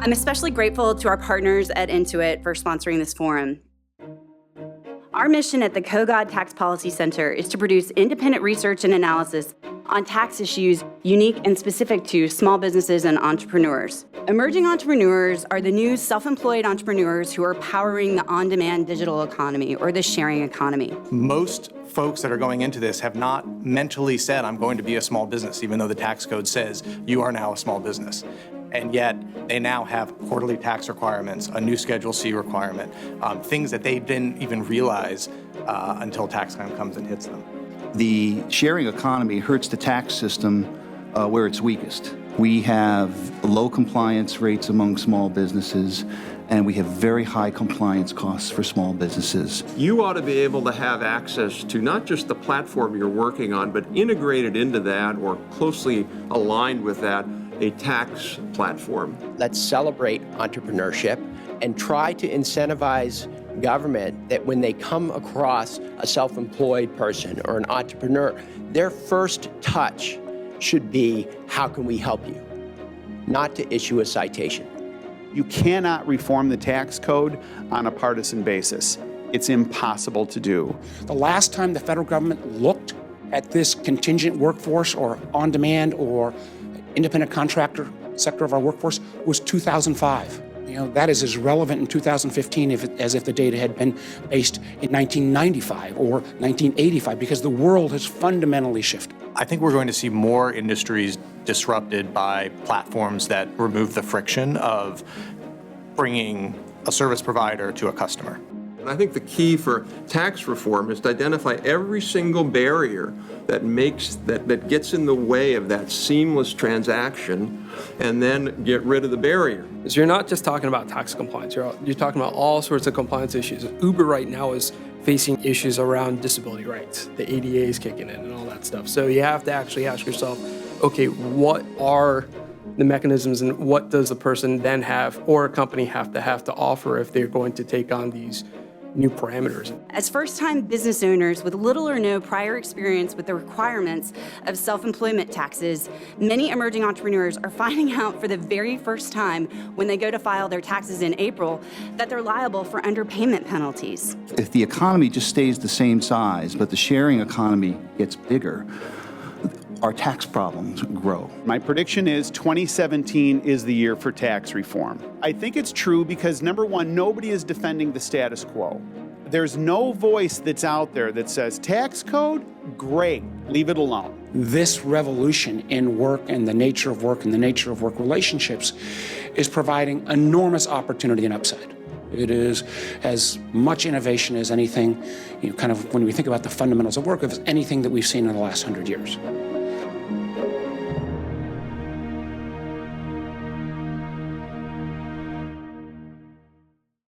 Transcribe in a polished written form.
I'm especially grateful to our partners at Intuit for sponsoring this forum. Our mission at the Kogod Tax Policy Center is to produce independent research and analysis on tax issues unique and specific to small businesses and entrepreneurs. Emerging entrepreneurs are the new self-employed entrepreneurs who are powering the on-demand digital economy or the sharing economy. Most folks that are going into this have not mentally said, I'm going to be a small business, even though the tax code says you are now a small business. And yet they now have quarterly tax requirements, a new Schedule C requirement, things that they didn't even realize until tax time comes and hits them. The sharing economy hurts the tax system where it's weakest. We have low compliance rates among small businesses, and we have very high compliance costs for small businesses. You ought to be able to have access to not just the platform you're working on, but integrated into that or closely aligned with that, a tax platform. Let's celebrate entrepreneurship and try to incentivize government that when they come across a self-employed person or an entrepreneur, their first touch should be, how can we help you? Not to issue a citation. You cannot reform the tax code on a partisan basis. It's impossible to do. The last time the federal government looked at this contingent workforce or on-demand or independent contractor sector of our workforce was 2005. That is as relevant in 2015 as if the data had been based in 1995 or 1985, because the world has fundamentally shifted. I think we're going to see more industries disrupted by platforms that remove the friction of bringing a service provider to a customer. And I think the key for tax reform is to identify every single barrier that gets in the way of that seamless transaction, and then get rid of the barrier. So you're not just talking about tax compliance, you're talking about all sorts of compliance issues. Uber right now is facing issues around disability rights. The ADA is kicking in and all that stuff. So you have to actually ask yourself, okay, what are the mechanisms and what does the person then have, or a company have to offer if they're going to take on these new parameters? As first-time business owners with little or no prior experience with the requirements of self-employment taxes, many emerging entrepreneurs are finding out for the very first time when they go to file their taxes in April that they're liable for underpayment penalties. If the economy just stays the same size, but the sharing economy gets bigger, our tax problems grow. My prediction is 2017 is the year for tax reform. I think it's true because, number one, nobody is defending the status quo. There's no voice that's out there that says, tax code, great, leave it alone. This revolution in work and the nature of work and the nature of work relationships is providing enormous opportunity and upside. It is as much innovation as anything, kind of when we think about the fundamentals of work, of anything that we've seen in the last 100 years.